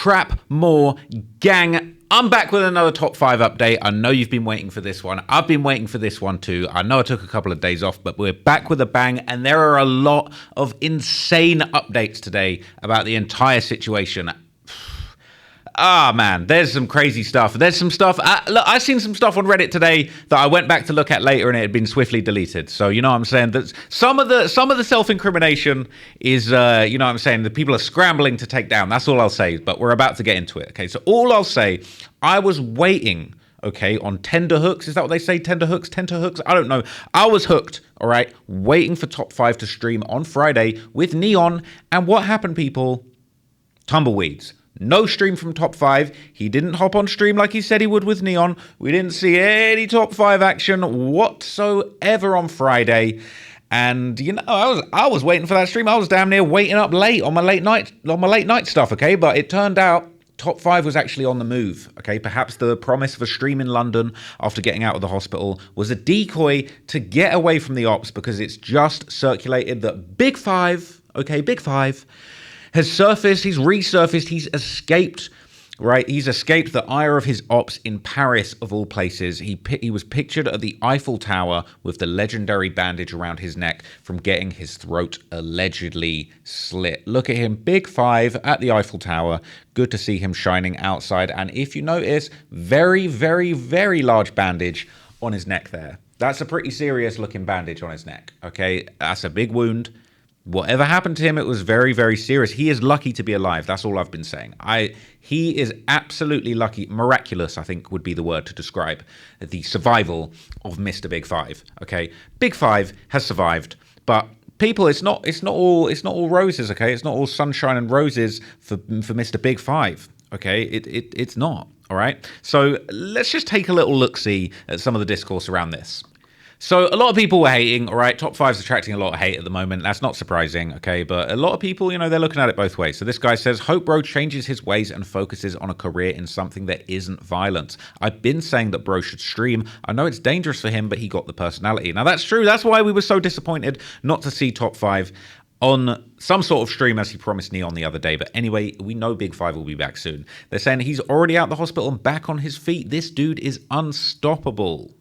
crap more. Gang, I'm back with another top 5 update. I know you've been waiting for this one. I've been waiting for this one too. I know I took a couple of days off, but we're back with a bang, and there are a lot of insane updates today about the entire situation. Ah, man, there's some crazy stuff. There's some stuff. Look, I've seen some stuff on Reddit today that I went back to look at later, and it had been swiftly deleted. So, you know what I'm saying? That some of the self-incrimination is, you know what I'm saying? The people are scrambling to take down. That's all I'll say. But we're about to get into it. Okay, so all I'll say, I was waiting, okay, on tender hooks. Is that what they say? Tender hooks? I don't know. I was hooked, all right, waiting for Top 5 to stream on Friday with Neon. And what happened, people? Tumbleweeds. No stream from Top 5. He didn't hop on stream like he said he would with Neon. We didn't see any Top 5 action whatsoever on Friday. And you know, I was waiting for that stream. I was damn near waiting up late on my late night stuff, okay? But it turned out Top 5 was actually on the move, okay? Perhaps the promise of a stream in London after getting out of the hospital was a decoy to get away from the Opps, because it's just circulated that Big 5, okay, Big 5 has surfaced, he's resurfaced, he's escaped, right? He's escaped the ire of his Opps in Paris, of all places. He was pictured at the Eiffel Tower with the legendary bandage around his neck from getting his throat allegedly slit. Look at him, Big 5 at the Eiffel Tower. Good to see him shining outside. And if you notice, very, very, very large bandage on his neck there. That's a pretty serious looking bandage on his neck, okay? That's a big wound. Whatever happened to him, it was very, very serious. He is lucky to be alive. That's all I've been saying. He is absolutely lucky. Miraculous, I think, would be the word to describe the survival of Mr. Big 5. Okay, Big 5 has survived, but people, it's not all roses. Okay, it's not all sunshine and roses for Mr. Big 5. Okay, it's not. All right. So let's just take a little look-see at some of the discourse around this. So a lot of people were hating, all right? Top 5's attracting a lot of hate at the moment. That's not surprising, okay? But a lot of people, you know, they're looking at it both ways. So this guy says, hope bro changes his ways and focuses on a career in something that isn't violent. I've been saying that bro should stream. I know it's dangerous for him, but he got the personality. Now, that's true. That's why we were so disappointed not to see Top 5 on some sort of stream as he promised Neon the other day. But anyway, we know Big 5 will be back soon. They're saying he's already out the hospital and back on his feet. This dude is unstoppable.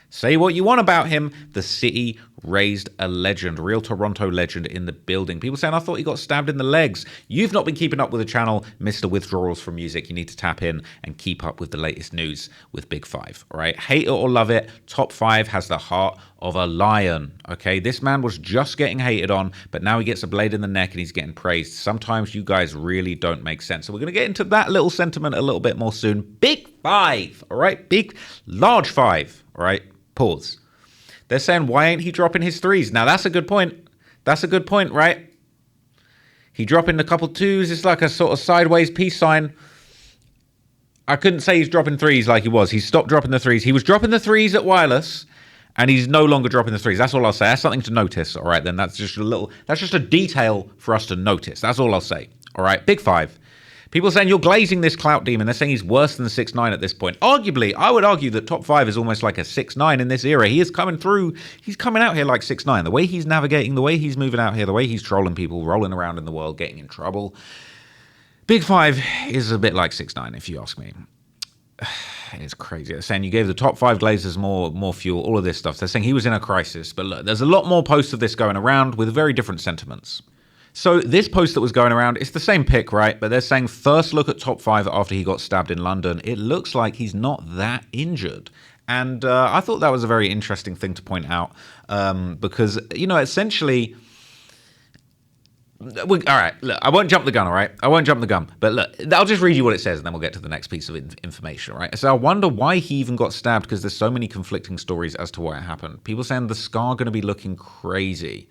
Say what you want about him. The city raised a legend, real Toronto legend in the building. People saying, I thought he got stabbed in the legs. You've not been keeping up with the channel, Mr. Withdrawals from Music. You need to tap in and keep up with the latest news with Big 5, all right? Hate it or love it, Top 5 has the heart of a lion, okay? This man was just getting hated on, but now he gets a blade in the neck and he's getting praised. Sometimes you guys really don't make sense. So we're going to get into that little sentiment a little bit more soon. Big 5, all right? Big, large 5, all right? Pause. They're saying, why ain't he dropping his threes? Now, that's a good point. That's a good point, right? He dropping a couple twos. It's like a sort of sideways peace sign. I couldn't say he's dropping threes like he was. He stopped dropping the threes. He was dropping the threes at Wireless, and he's no longer dropping the threes. That's all I'll say. That's something to notice, all right? Then that's just a detail for us to notice. That's all I'll say, all right? Big 5. People saying you're glazing this clout demon. They're saying he's worse than 6ix9ine at this point. Arguably, I would argue that Top 5 is almost like a 6ix9ine in this era. He is coming through. He's coming out here like 6ix9ine. The way he's navigating, the way he's moving out here, the way he's trolling people, rolling around in the world, getting in trouble. Big 5 is a bit like 6ix9ine, if you ask me. It's crazy. They're saying you gave the Top 5 glazers more fuel, all of this stuff. They're saying he was in a crisis. But look, there's a lot more posts of this going around with very different sentiments. So this post that was going around, it's the same pic, right? But they're saying first look at Top 5 after he got stabbed in London. It looks like he's not that injured. And I thought that was a very interesting thing to point out because, you know, essentially... all right, look, I won't jump the gun, all right? I won't jump the gun. But look, I'll just read you what it says and then we'll get to the next piece of information, all right? So I wonder why he even got stabbed because there's so many conflicting stories as to what happened. People saying the scar going to be looking crazy.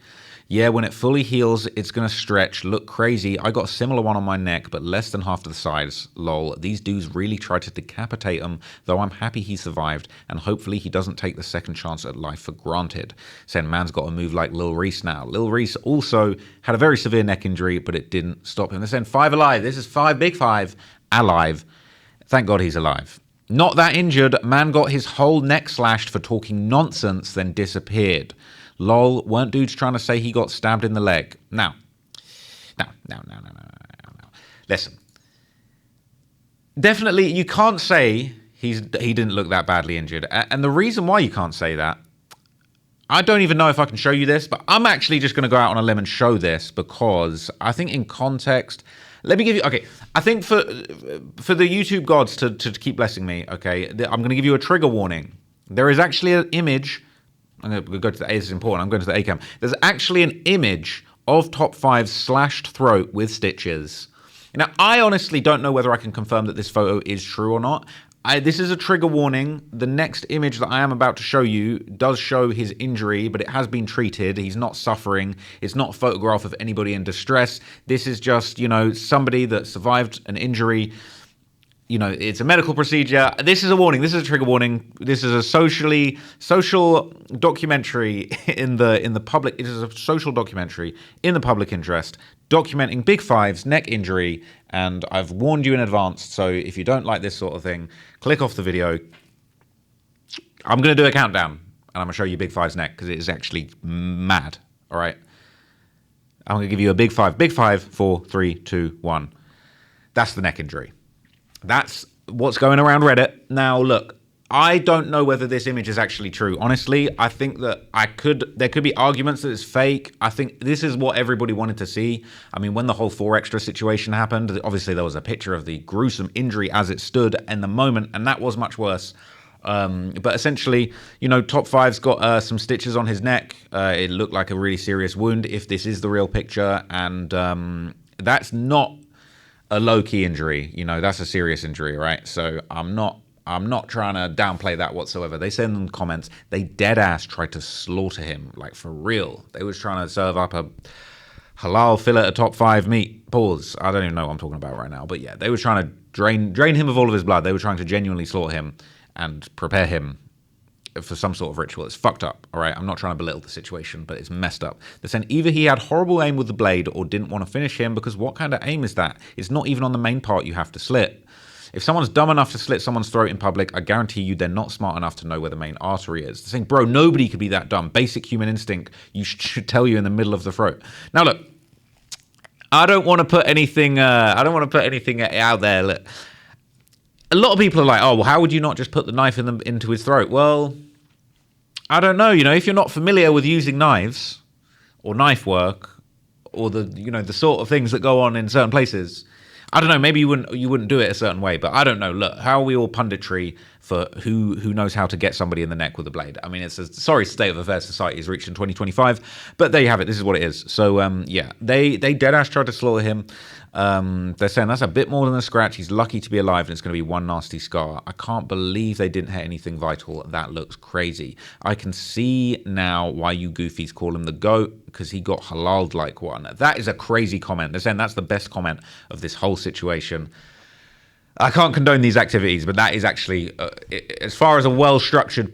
Yeah, when it fully heals, it's going to stretch, look crazy. I got a similar one on my neck, but less than half the size. Lol. These dudes really tried to decapitate him, though I'm happy he survived, and hopefully he doesn't take the second chance at life for granted. Saying man's got to move like Lil Reese now. Lil Reese also had a very severe neck injury, but it didn't stop him. They're saying 5 alive. This is 5, Big 5, alive. Thank God he's alive. Not that injured. Man got his whole neck slashed for talking nonsense, then disappeared. Lol, weren't dudes trying to say he got stabbed in the leg? Now. Listen, definitely you can't say he didn't look that badly injured. And the reason why you can't say that, I don't even know if I can show you this, but I'm actually just going to go out on a limb and show this because I think in context, let me give you, okay, I think for the YouTube gods to keep blessing me, okay, I'm going to give you a trigger warning. There is actually an image, I'm going to go to the, this is important, I'm going to the A cam. There's actually an image of Top5's slashed throat with stitches. Now, I honestly don't know whether I can confirm that this photo is true or not. This is a trigger warning. The next image that I am about to show you does show his injury, but it has been treated. He's not suffering. It's not a photograph of anybody in distress. This is just, you know, somebody that survived an injury. You know, it's a medical procedure. This is a warning. This is a trigger warning. This is a social documentary in the public. It is a social documentary in the public interest, documenting Big Five's neck injury. And I've warned you in advance. So if you don't like this sort of thing, click off the video. I'm going to do a countdown, and I'm going to show you Big Five's neck because it is actually mad. All right. I'm going to give you a Big Five. Big Five, 4, 3, 2, 1. That's the neck injury. That's what's going around Reddit. Now, look, I don't know whether this image is actually true. Honestly, I think that there could be arguments that it's fake. I think this is what everybody wanted to see. I mean, when the whole 4Extra situation happened, obviously there was a picture of the gruesome injury as it stood in the moment, and that was much worse. But essentially, you know, Top5's got some stitches on his neck. It looked like a really serious wound if this is the real picture, and that's not a low-key injury. You know, that's a serious injury, right? So I'm not trying to downplay that whatsoever. They said in the comments, they dead-ass tried to slaughter him, like for real. They was trying to serve up a halal fillet of Top5 meat. Pause. I don't even know what I'm talking about right now. But yeah, they were trying to drain him of all of his blood. They were trying to genuinely slaughter him and prepare him for some sort of ritual. It's fucked up, all right? I'm not trying to belittle the situation, but it's messed up. They're saying either he had horrible aim with the blade or didn't want to finish him, because what kind of aim is that? It's not even on the main part you have to slit. If someone's dumb enough to slit someone's throat in public, I guarantee you they're not smart enough to know where the main artery is. They're saying, bro, nobody could be that dumb. Basic human instinct should tell you in the middle of the throat. Now, look, I don't want to put anything out there. Look, a lot of people are like, oh, well, how would you not just put the knife into his throat? Well, I don't know. You know, if you're not familiar with using knives or knife work or the sort of things that go on in certain places, I don't know. Maybe you wouldn't do it a certain way, but I don't know. Look, how are we all punditry for who knows how to get somebody in the neck with a blade? I mean, it's a sorry state of affairs society has reached in 2025, but there you have it. This is what it is. So yeah, they deadass tried to slaughter him. They're saying that's a bit more than a scratch. He's lucky to be alive, and it's going to be one nasty scar. I can't believe they didn't hit anything vital. That looks crazy. I can see now why you goofies call him the GOAT, because he got halaled like one. That is a crazy comment. They're saying that's the best comment of this whole situation. I can't condone these activities, but that is actually, as far as a well-structured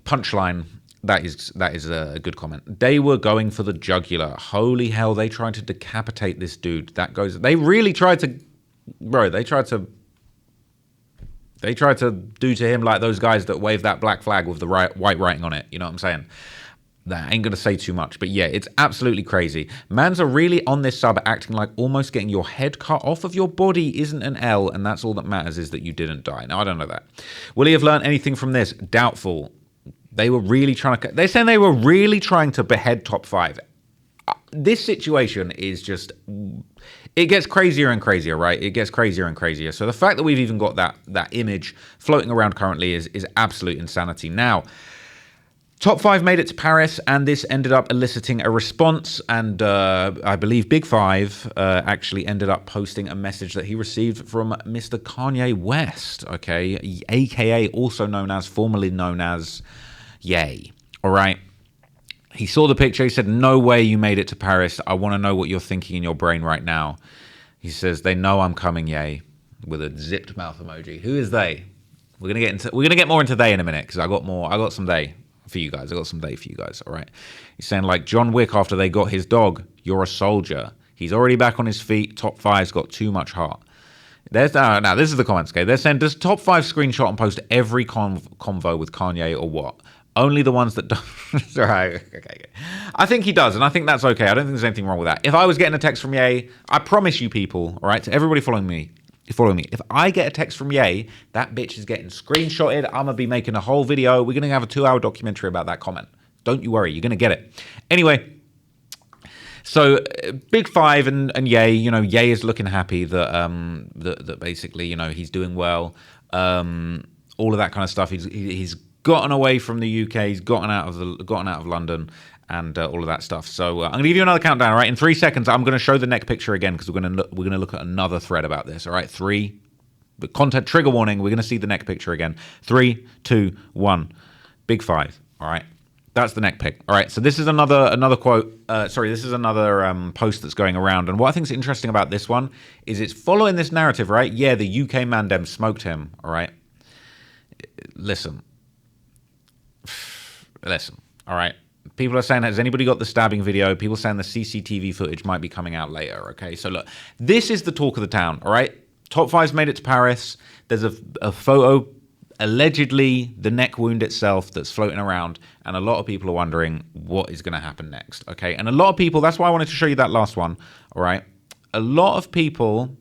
punchline, that is a good comment. They were going for the jugular. Holy hell, they tried to decapitate this dude. They really tried to, bro, they tried to do to him like those guys that wave that black flag with the white writing on it. You know what I'm saying? That ain't going to say too much, but yeah, it's absolutely crazy. Mans are really on this sub acting like almost getting your head cut off of your body isn't an L, and that's all that matters is that you didn't die. Now, I don't know that. Will he have learned anything from this? Doubtful. They were really trying to... They're saying they were really trying to behead Top5. This situation is just... It gets crazier and crazier, right? It gets crazier and crazier. So the fact that we've even got that image floating around currently is absolute insanity. Now, Top5 made it to Paris, and this ended up eliciting a response, and I believe Big Five actually ended up posting a message that he received from Mr. Kanye West, okay? AKA, formerly known as Ye, all right? He saw the picture. He said, no way you made it to Paris. I want to know what you're thinking in your brain right now. He says, they know I'm coming, Ye, with a zipped mouth emoji. Who is they? We're gonna get more into they in a minute, because I got some they for you guys. I got some they for you guys, all right? He's saying, like John Wick after they got his dog, you're a soldier. He's already back on his feet. Top5's got too much heart. Now, this is the comments, okay? They're saying, does Top5 screenshot and post every convo with Kanye or what? Only the ones that don't. Right, okay. I think he does, and I think that's okay. I don't think there's anything wrong with that. If I was getting a text from Ye, I promise you people, all right, to everybody following me, You follow me? If I get a text from Ye, that bitch is getting screenshotted. I'm going to be making a whole video. We're going to have a 2-hour documentary about that comment. Don't you worry. You're going to get it. Anyway, so Big Five and Ye, Ye is looking happy that basically, he's doing well. All of that kind of stuff. He's gotten away from the UK. He's gotten out of London. And all of that stuff. So I'm going to give you another countdown. All right, in 3 seconds, I'm going to show the neck picture again because we're going to look at another thread about this. All right, 3. The content trigger warning. We're going to see the neck picture again. 3, 2, 1. Big Five. All right, that's the neck pic. All right, so this is another quote. This is another post that's going around. And what I think is interesting about this one is it's following this narrative. Right? Yeah, the UK man dem smoked him. All right. Listen. All right. People are saying, has anybody got the stabbing video? People saying the CCTV footage might be coming out later, okay? So look, this is the talk of the town, all right? Top 5's made it to Paris. There's a photo, allegedly the neck wound itself, that's floating around, and a lot of people are wondering what is going to happen next, okay? And a lot of people, that's why I wanted to show you that last one, all right? A lot of people,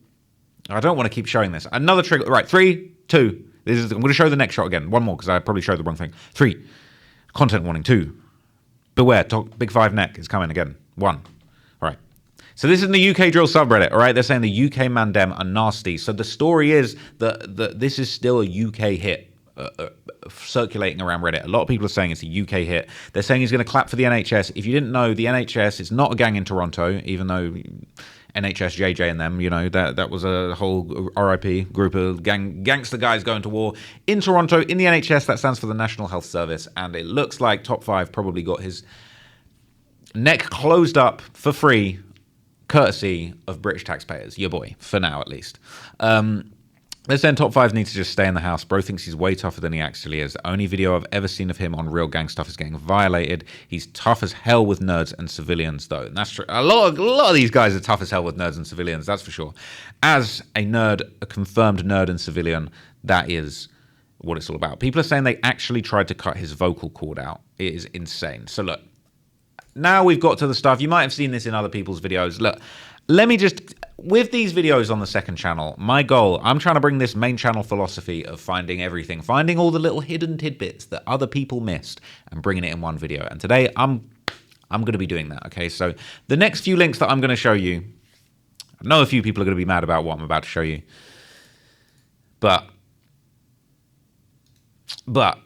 I don't want to keep showing this. Another trigger, right, 3, 2. I'm going to show the next shot again. One more, because I probably showed the wrong thing. 3, content warning. 2, beware, Big Five neck is coming again. 1. All right. So this is in the UK drill subreddit, all right? They're saying the UK man dem are nasty. So the story is that this is still a UK hit circulating around Reddit. A lot of people are saying it's a UK hit. They're saying he's going to clap for the NHS. If you didn't know, the NHS is not a gang in Toronto, even though NHS, JJ and them, that was a whole RIP group of gangster guys going to war in Toronto. In the NHS, that stands for the National Health Service, and it looks like Top 5 probably got his neck closed up for free, courtesy of British taxpayers. Your boy, for now at least. They're saying Top 5 needs to just stay in the house. Bro thinks he's way tougher than he actually is. The only video I've ever seen of him on real gang stuff is getting violated. He's tough as hell with nerds and civilians, though. And that's true. A lot of these guys are tough as hell with nerds and civilians, that's for sure. As a nerd, a confirmed nerd and civilian, that is what it's all about. People are saying they actually tried to cut his vocal cord out. It is insane. So look, now we've got to the stuff. You might have seen this in other people's videos. Look, let me just... With these videos on the second channel, my goal, I'm trying to bring this main channel philosophy of finding everything, finding all the little hidden tidbits that other people missed and bringing it in one video. And today, I'm going to be doing that, okay? So the next few links that I'm going to show you, I know a few people are going to be mad about what I'm about to show you, but the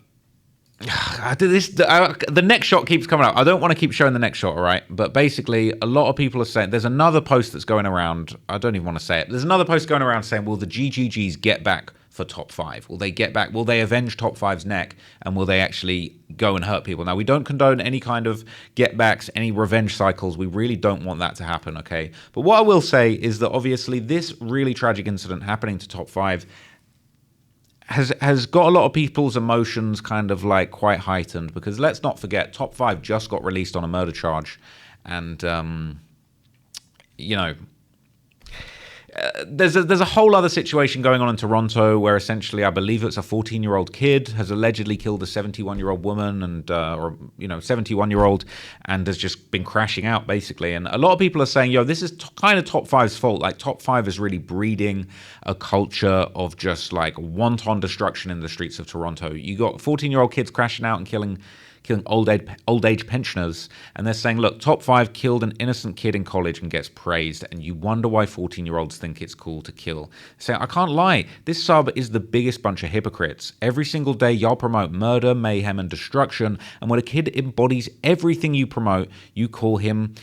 next shot keeps coming up. I don't want to keep showing the next shot, all right? But basically, a lot of people are saying, there's another post that's going around. I don't even want to say it. There's another post going around saying, will the GGGs get back for Top 5? Will they get back? Will they avenge Top 5's neck? And will they actually go and hurt people? Now, we don't condone any kind of get backs, any revenge cycles. We really don't want that to happen, okay? But what I will say is that obviously this really tragic incident happening to Top 5 has got a lot of people's emotions kind of like quite heightened, because let's not forget, Top 5 just got released on a murder charge, and there's a whole other situation going on in Toronto where essentially I believe it's a 14-year-old kid has allegedly killed a 71-year-old woman and 71-year-old, and has just been crashing out basically. And a lot of people are saying, this is kind of Top 5's fault. Like Top 5 is really breeding a culture of just like wanton destruction in the streets of Toronto. You got 14-year-old kids crashing out and killing old age pensioners, and they're saying, look, Top 5 killed an innocent kid in college and gets praised, and you wonder why 14-year-olds think it's cool to kill. Saying, I can't lie, this sub is the biggest bunch of hypocrites. Every single day y'all promote murder, mayhem, and destruction, and when a kid embodies everything you promote, you call him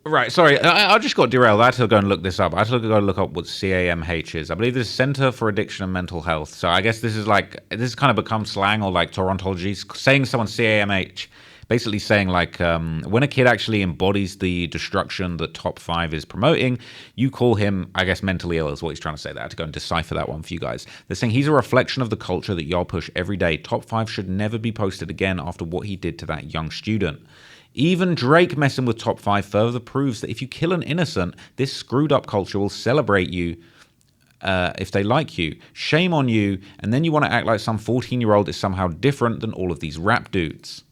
right, sorry, I just got derailed. I had to go and look this up. I had to go and look up what CAMH is. I believe this is Center for Addiction and Mental Health. So I guess this is kind of become slang or like Torontology. Saying someone CAMH, basically saying like when a kid actually embodies the destruction that Top 5 is promoting, you call him, I guess, mentally ill is what he's trying to say. I had to go and decipher that one for you guys. They're saying he's a reflection of the culture that y'all push every day. Top 5 should never be posted again after what he did to that young student. Even Drake messing with Top 5 further proves that if you kill an innocent, this screwed up culture will celebrate you if they like you. Shame on you, and then you want to act like some 14-year-old is somehow different than all of these rap dudes.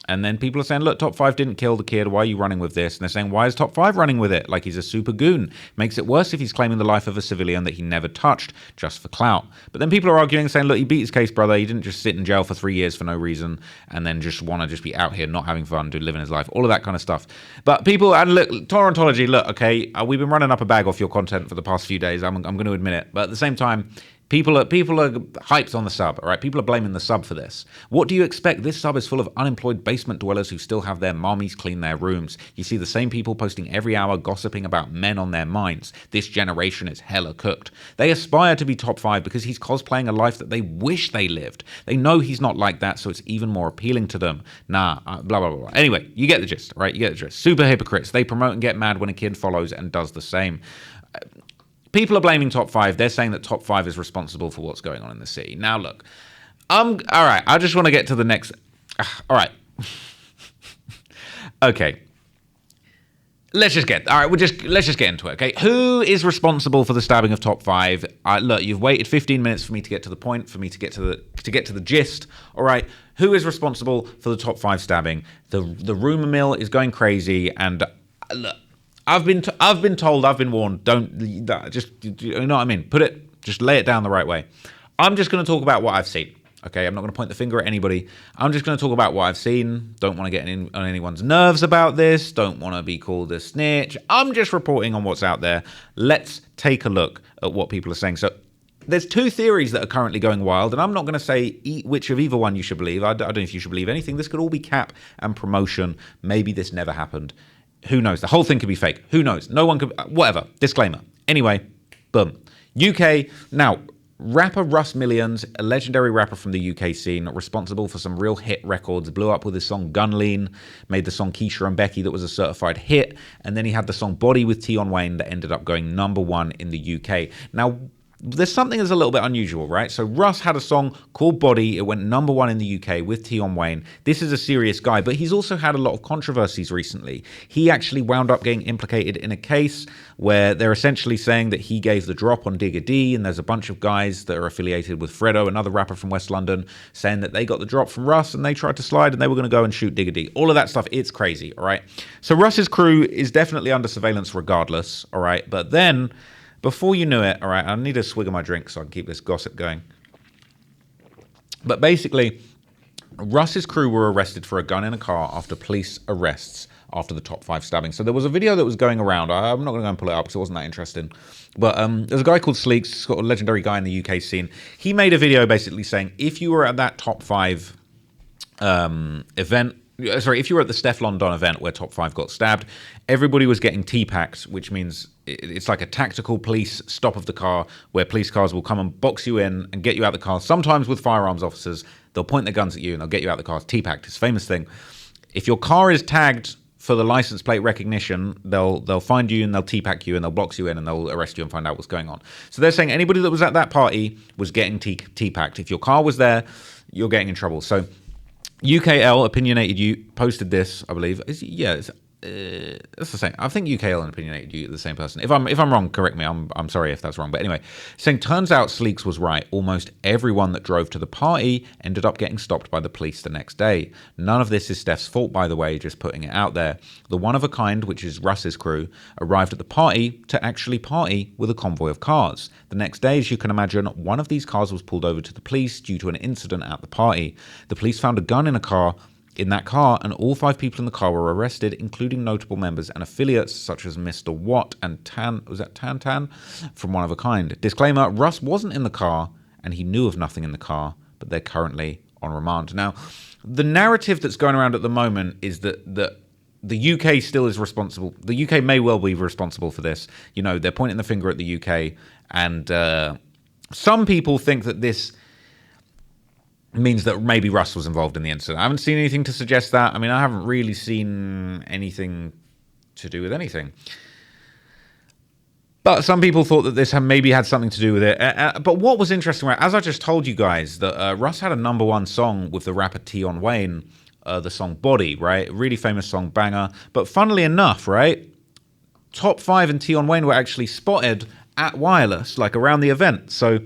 And then people are saying, look, Top 5 didn't kill the kid. Why are you running with this? And they're saying, why is Top 5 running with it? Like he's a super goon. Makes it worse if he's claiming the life of a civilian that he never touched just for clout. But then people are arguing, saying, look, he beat his case, brother. He didn't just sit in jail for 3 years for no reason and then just want to just be out here not having fun, living his life, all of that kind of stuff. But people, and look, Torrentology, look, okay, we've been running up a bag off your content for the past few days. I'm going to admit it. But at the same time, People are hyped on the sub, all right? People are blaming the sub for this. What do you expect? This sub is full of unemployed basement dwellers who still have their mommies clean their rooms. You see the same people posting every hour gossiping about men on their minds. This generation is hella cooked. They aspire to be top 5 because he's cosplaying a life that they wish they lived. They know he's not like that, so it's even more appealing to them. Blah, blah, blah. Anyway, you get the gist, right? You get the gist. Super hypocrites. They promote and get mad when a kid follows and does the same. People are blaming Top 5. They're saying that Top 5 is responsible for what's going on in the city. Now, look, all right. I just want to get to the next. All right. Okay. Let's just get into it. Okay. Who is responsible for the stabbing of Top 5? Look, you've waited 15 minutes for me to get to the point, for me to get to the gist. All right. Who is responsible for the Top 5 stabbing? The rumor mill is going crazy, and look. I've been told, I've been warned, just, you know what I mean? Just lay it down the right way. I'm just going to talk about what I've seen, okay? I'm not going to point the finger at anybody. I'm just going to talk about what I've seen. Don't want to get on anyone's nerves about this. Don't want to be called a snitch. I'm just reporting on what's out there. Let's take a look at what people are saying. So there's 2 theories that are currently going wild, and I'm not going to say which of either one you should believe. I don't know if you should believe anything. This could all be cap and promotion. Maybe this never happened. Who knows? The whole thing could be fake. Who knows? No one could... Whatever. Disclaimer. Anyway, boom. UK. Now, rapper Russ Millions, a legendary rapper from the UK scene, responsible for some real hit records, blew up with his song Gun Lean, made the song Keisha and Becky that was a certified hit, and then he had the song Body with Tion Wayne that ended up going #1 in the UK. Now, there's something that's a little bit unusual, right? So Russ had a song called Body. It went #1 in the UK with Tion Wayne. This is a serious guy, but he's also had a lot of controversies recently. He actually wound up getting implicated in a case where they're essentially saying that he gave the drop on Digga D, and there's a bunch of guys that are affiliated with Fredo, another rapper from West London, saying that they got the drop from Russ and they tried to slide and they were going to go and shoot Digga D. All of that stuff, it's crazy, all right? So Russ's crew is definitely under surveillance regardless, all right? But then... before you knew it, all right, I need a swig of my drink so I can keep this gossip going. But basically, Russ's crew were arrested for a gun in a car after police arrests after the Top 5 stabbing. So there was a video that was going around. I'm not going to go and pull it up because it wasn't that interesting. But there's a guy called Sleeks, sort of legendary guy in the UK scene. He made a video basically saying, if you were at that Top 5 event, if you were at the Steph London event where Top 5 got stabbed, everybody was getting T-packed, which means it's like a tactical police stop of the car where police cars will come and box you in and get you out the car. Sometimes with firearms officers, they'll point their guns at you and they'll get you out the car. T-packed, it's a famous thing. If your car is tagged for the license plate recognition, they'll find you and they'll T-pack you and they'll box you in and they'll arrest you and find out what's going on. So they're saying anybody that was at that party was getting T-packed. If your car was there, you're getting in trouble. So UKL Opinionated You posted this, I believe. That's the same. I think UKL and Opinionated You are the same person. If I'm wrong, correct me. I'm sorry if that's wrong. But anyway, saying turns out Sleeks was right. Almost everyone that drove to the party ended up getting stopped by the police the next day. None of this is Steph's fault, by the way, just putting it out there. The one of a kind, which is Russ's crew, arrived at the party to actually party with a convoy of cars. The next day, as you can imagine, one of these cars was pulled over to the police due to an incident at the party. The police found a gun in that car, and all 5 people in the car were arrested, including notable members and affiliates such as Mr. Watt and Tan from One of a Kind. Disclaimer, Russ wasn't in the car and he knew of nothing in the car, but they're currently on remand. Now, the narrative that's going around at the moment is that the UK still is responsible. The UK may well be responsible for this. You know, they're pointing the finger at the UK, and some people think that this means that maybe Russ was involved in the incident. I haven't seen anything to suggest that. I mean, I haven't really seen anything to do with anything. But some people thought that this maybe had something to do with it. But what was interesting, right, as I just told you guys, that Russ had a #1 song with the rapper Tion Wayne, the song Body, right? Really famous song, banger. But funnily enough, right, Top 5 and Tion Wayne were actually spotted at Wireless, like around the event. So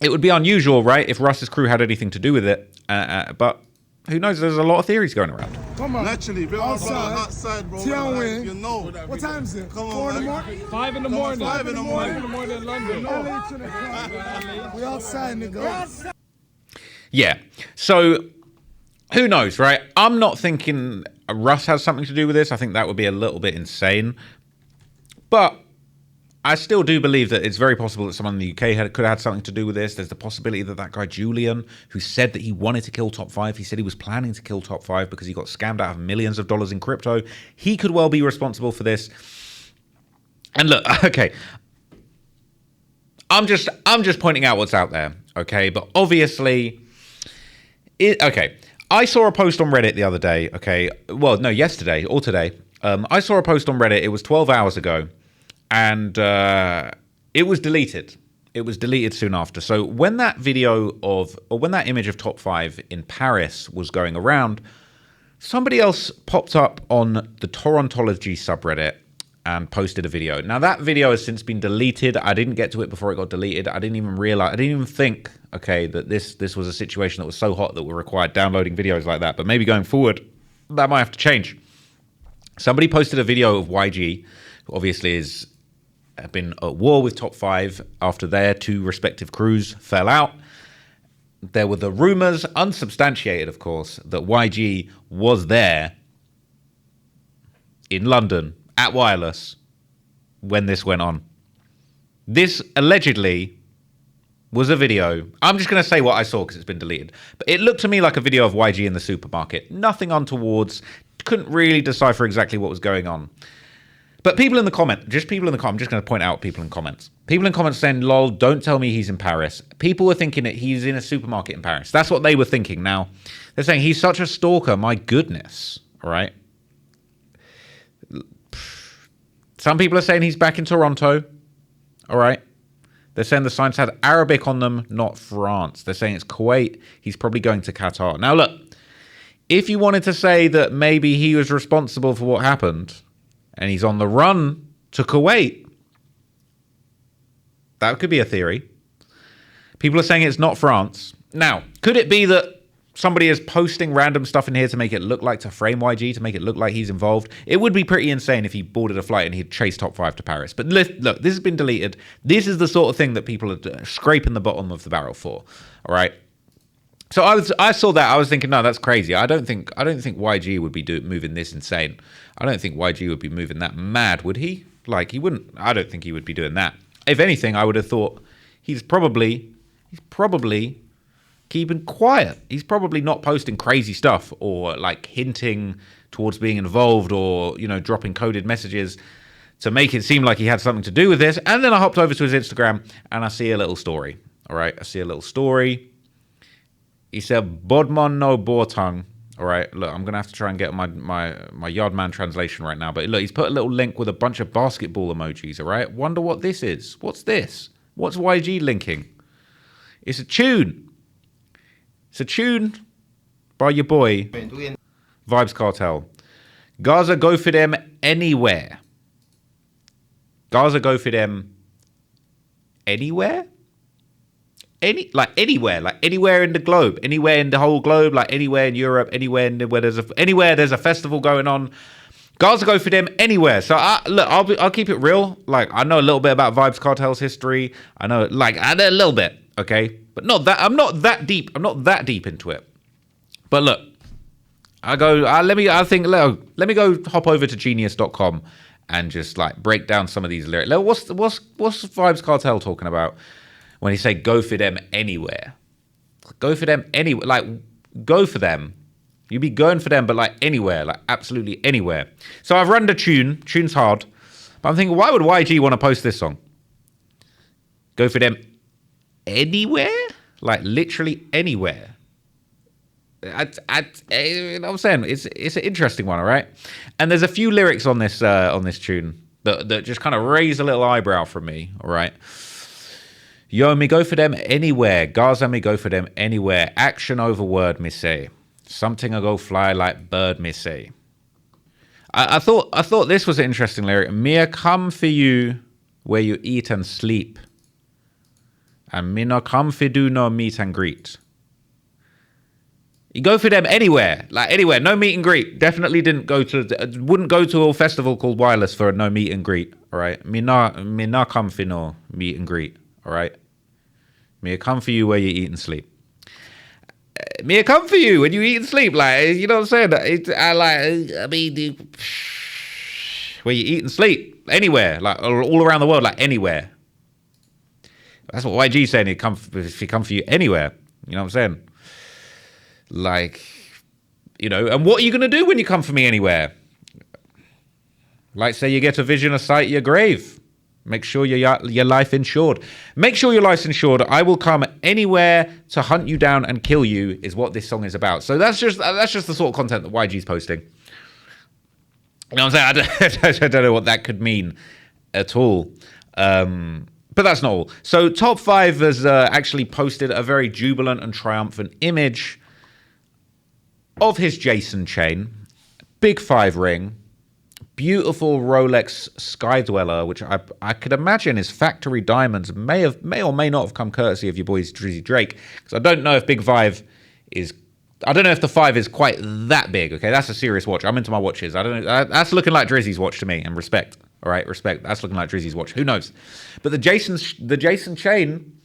it would be unusual, right, if Russ's crew had anything to do with it. But Who knows? There's a lot of theories going around. Come on. Naturally, bro. Outside, bro. Tianwen. You know. What time is it? Come 4 on, in the man. morning? 5 in the morning. 5 in the morning. 5 in the morning in London. LA to the club. We outside, nigga. Yeah. So who knows, right? I'm not thinking Russ has something to do with this. I think that would be a little bit insane. But I still do believe that it's very possible that someone in the UK could have had something to do with this. There's the possibility that that guy Julian, who said that he wanted to kill Top5, he said he was planning to kill Top5 because he got scammed out of millions of dollars in crypto. He could well be responsible for this. And look, okay, I'm just pointing out what's out there, okay? But obviously, okay, I saw a post on Reddit the other day, okay? Well, no, yesterday or today. I saw a post on Reddit. It was 12 hours ago. And it was deleted. It was deleted soon after. So when that when that image of Top5 in Paris was going around, somebody else popped up on the Torontology subreddit and posted a video. Now that video has since been deleted. I didn't get to it before it got deleted. I didn't even think, okay, that this was a situation that was so hot that would require downloading videos like that. But maybe going forward, that might have to change. Somebody posted a video of YG, who obviously have been at war with Top5 after their two respective crews fell out. There were the rumors, unsubstantiated of course, that YG was there in London at Wireless when this went on. This allegedly was a video. I'm just going to say what I saw because it's been deleted. But it looked to me like a video of YG in the supermarket. Nothing untowards. Couldn't really decipher exactly what was going on. But people in the comment, I'm just going to point out people in comments. People in comments saying, lol, don't tell me he's in Paris. People were thinking that he's in a supermarket in Paris. That's what they were thinking. Now, they're saying he's such a stalker. My goodness. All right. Some people are saying he's back in Toronto. All right. They're saying the signs had Arabic on them, not France. They're saying it's Kuwait. He's probably going to Qatar. Now, look, if you wanted to say that maybe he was responsible for what happened, and he's on the run to Kuwait, that could be a theory. People are saying it's not France. Now, could it be that somebody is posting random stuff in here to make it look like, to frame YG, to make it look like he's involved? It would be pretty insane if he boarded a flight and he'd chased Top5 to Paris. But look, this has been deleted. This is the sort of thing that people are scraping the bottom of the barrel for. All right. So I saw that. I was thinking, no, that's crazy. I don't think YG would be moving this insane. I don't think YG would be moving that mad, would he? Like, he wouldn't. I don't think he would be doing that. If anything, I would have thought he's probably keeping quiet. He's probably not posting crazy stuff or like hinting towards being involved or, you know, dropping coded messages to make it seem like he had something to do with this. And then I hopped over to his Instagram and I see a little story. All right. I see a little story. He said, Bodmon no Bortung. All right, look, I'm going to have to try and get my Yardman translation right now. But look, he's put a little link with a bunch of basketball emojis, all right? Wonder what this is. What's this? What's YG linking? It's a tune. It's a tune by your boy, Vibes Cartel. Gaza go for them anywhere. Gaza go for them anywhere? Anywhere in the globe, anywhere in the whole globe, like anywhere in Europe, anywhere there's a festival going on. Gaza go for them anywhere. So I'll keep it real. Like, I know a little bit about Vibes Cartel's history. I know a little bit, okay, but I'm not that deep. I'm not that deep into it. But look, let me go hop over to genius.com and just like break down some of these lyrics. What's Vibes Cartel talking about when he say go for them anywhere? Go for them anywhere. Like, go for them. You be going for them, but like anywhere, like absolutely anywhere. So I've run the tune. Tune's hard. But I'm thinking, why would YG want to post this song? Go for them anywhere? Like literally anywhere. You know what I'm saying? It's an interesting one, all right? And there's a few lyrics on this tune that just kind of raise a little eyebrow from me, all right? Yo, me go for them anywhere. Gaza, me go for them anywhere. Action over word, me say. Something I go fly like bird, me say. I thought this was an interesting lyric. Me come for you where you eat and sleep. And me no come for do no meet and greet. You go for them anywhere, like anywhere. No meet and greet. Definitely wouldn't go to a festival called Wireless for a no meet and greet. All right, me not come for no meet and greet. All right, me come for you where you eat and sleep. Me come for you when you eat and sleep. Like, you know what I'm saying? Where you eat and sleep anywhere, like all around the world, like anywhere. That's what YG's saying. If he come for you anywhere, you know what I'm saying? Like, you know, and what are you going to do when you come for me anywhere? Like, say you get a vision of sight of your grave. Make sure your life insured. Make sure your life's insured. I will come anywhere to hunt you down and kill you is what this song is about. So that's just the sort of content that YG's posting. You know what I'm saying? I don't know what that could mean at all. But that's not all. So Top5 has actually posted a very jubilant and triumphant image of his Jason chain, big 5 ring, beautiful Rolex Sky Dweller, which I could imagine is factory diamonds, may or may not have come courtesy of your boys Drizzy Drake, because I don't know if I don't know if the 5 is quite that big. Okay, that's a serious watch. I'm into my watches. I don't know. That's looking like Drizzy's watch to me, and respect. All right, respect. That's looking like Drizzy's watch. Who knows? But the Jason chain,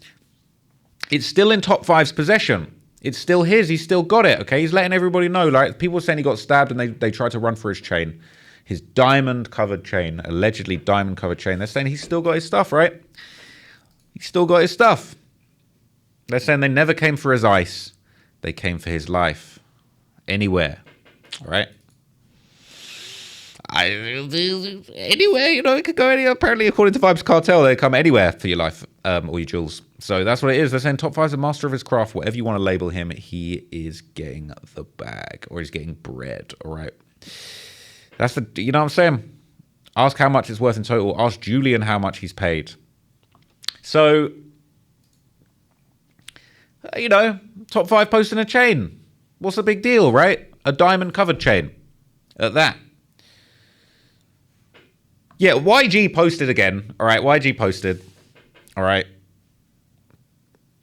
it's still in Top5's possession. It's still his. He's still got it. Okay, he's letting everybody know. Like, people saying he got stabbed and they tried to run for his chain, his diamond-covered chain, allegedly diamond-covered chain. They're saying he's still got his stuff, right? He's still got his stuff. They're saying they never came for his ice. They came for his life. Anywhere. All right? Anywhere, you know, it could go anywhere. Apparently, according to Vibes Cartel, they come anywhere for your life or your jewels. So that's what it is. They're saying Top5's a master of his craft. Whatever you want to label him, he is getting the bag, or he's getting bread. All right. That's you know what I'm saying? Ask how much it's worth in total. Ask Julian how much he's paid. So, you know, Top5 posting a chain. What's the big deal, right? A diamond covered chain. At that. Yeah, YG posted again. All right, YG posted. All right.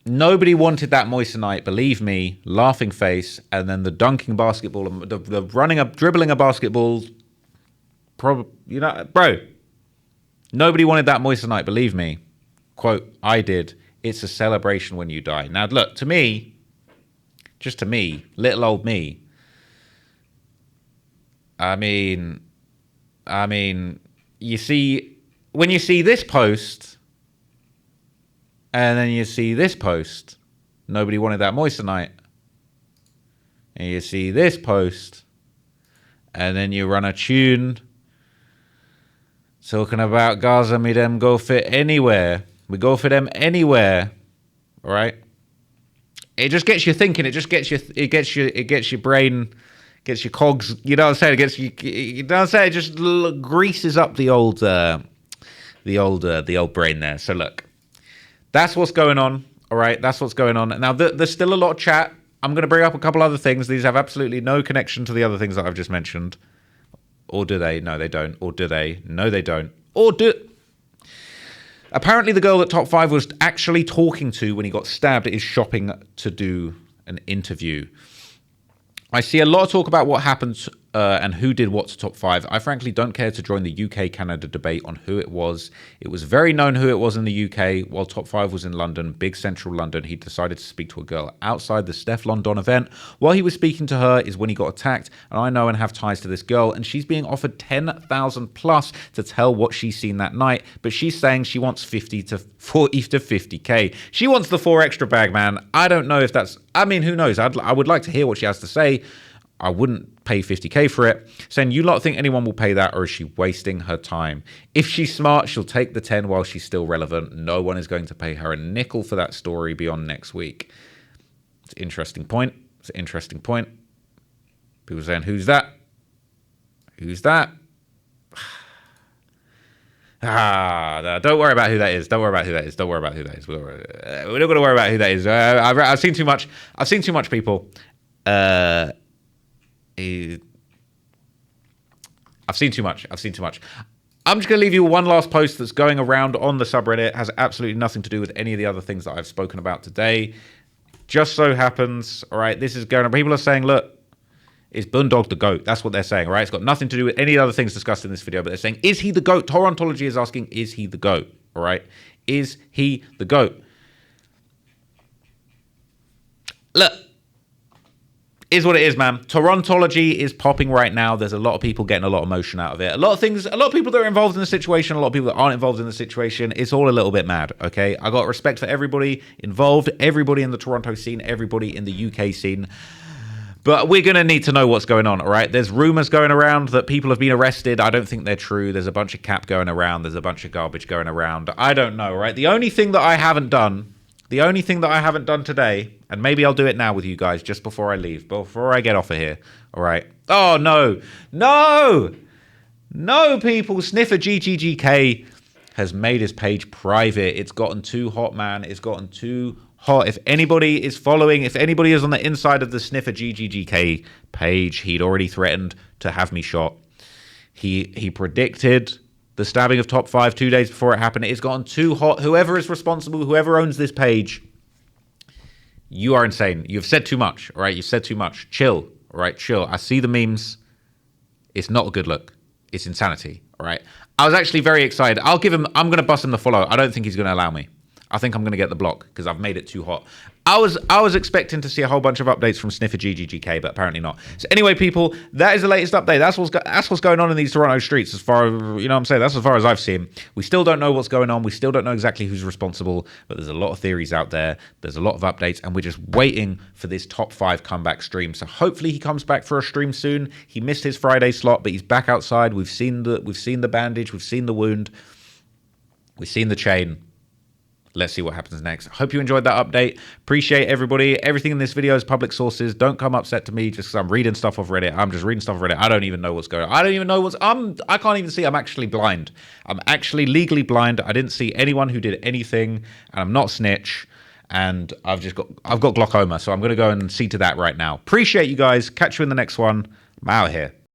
Nobody wanted that moissanite, believe me. Laughing face, and then the dunking basketball, the running up, dribbling a basketball. You know, bro. Nobody wanted that moissanite, believe me. Quote, I did. It's a celebration when you die. Now, look, to me, just to me, little old me. I mean, you see, when you see this post, and then you see this post, nobody wanted that moissanite. And you see this post, and then you run a tune talking about Gaza, me them go fit anywhere. We go for them anywhere. All right. It just gets you thinking. It just gets your brain, gets your cogs. You know what I'm saying? It gets you. You know what I'm saying? It just greases up the old brain there. So look, that's what's going on. All right, that's what's going on. Now there's still a lot of chat. I'm going to bring up a couple other things. These have absolutely no connection to the other things that I've just mentioned. Or do they? No, they don't. Or do they? No, they don't. Or do... Apparently the girl that Top5 was actually talking to when he got stabbed is shopping to do an interview. I see a lot of talk about what happened and who did what to Top5. I frankly don't care to join the UK-Canada debate on who it was. It was very known who it was in the UK. While Top5 was in London, big central London, he decided to speak to a girl outside the Steph London event. While he was speaking to her is when he got attacked, and I know and have ties to this girl, and she's being offered 10,000 plus to tell what she's seen that night, but she's saying she wants 40 to 50k. She wants the 4 extra bag, man. I don't know if that's... I mean, who knows? I would like to hear what she has to say. I wouldn't pay 50k for it. Saying, you lot think anyone will pay that, or is she wasting her time? If she's smart, she'll take the 10 while she's still relevant. No one is going to pay her a nickel for that story beyond next week. It's an interesting point. It's an interesting point. People saying, who's that? Who's that? Don't worry about who that is. Don't worry about who that is. Don't worry about who that is. We're not going to worry about who that is. I've seen too much. I've seen too much people. I've seen too much. I'm just going to leave you one last post that's going around on the subreddit. It has absolutely nothing to do with any of the other things that I've spoken about today. Just so happens, all right, this is going on. People are saying, look, is Boondog the GOAT? That's what they're saying, all right? It's got nothing to do with any other things discussed in this video, but they're saying, is he the GOAT? Torontology is asking, is he the GOAT? All right? Is he the GOAT? Look, is what it is, man. Torontology is popping right now. There's a lot of people getting a lot of emotion out of it. A lot of people that are involved in the situation, a lot of people that aren't involved in the situation. It's all a little bit mad, okay? I got respect for everybody involved, everybody in the Toronto scene, everybody in the UK scene. But we're going to need to know what's going on, all right? There's rumors going around that people have been arrested. I don't think they're true. There's a bunch of cap going around. There's a bunch of garbage going around. I don't know, right? The only thing that I haven't done today, and maybe I'll do it now with you guys just before I leave, before I get off of here, all right? Oh, no. No! No, people. Sniffer GGGK has made his page private. It's gotten too hot, man. It's gotten too hot. If anybody is following, if anybody is on the inside of the Sniffer GGGK page, he'd already threatened to have me shot. He predicted the stabbing of Top5 2 days before it happened. It's gotten too hot. Whoever is responsible, whoever owns this page, you are insane. You've said too much, all right? You've said too much. Chill, all right? Chill. I see the memes. It's not a good look. It's insanity, all right? I was actually very excited. I'm going to bust him the follow. I don't think he's going to allow me. I think I'm going to get the block because I've made it too hot. I was expecting to see a whole bunch of updates from Sniffer GGGK, but apparently not. So anyway, people, that is the latest update. That's what's going on in these Toronto streets as far as, you know what I'm saying? That's as far as I've seen. We still don't know what's going on. We still don't know exactly who's responsible, but there's a lot of theories out there. There's a lot of updates, and we're just waiting for this Top5 comeback stream. So hopefully he comes back for a stream soon. He missed his Friday slot, but he's back outside. We've seen the bandage. We've seen the wound. We've seen the chain. Let's see what happens next. Hope you enjoyed that update. Appreciate everybody. Everything in this video is public sources. Don't come upset to me just because I'm reading stuff off Reddit. I'm just reading stuff off Reddit. I don't even know what's going on. I don't even know I can't even see. I'm actually blind. I'm actually legally blind. I didn't see anyone who did anything, and I'm not snitch. And I've got glaucoma, so I'm going to go and see to that right now. Appreciate you guys. Catch you in the next one. I'm out of here.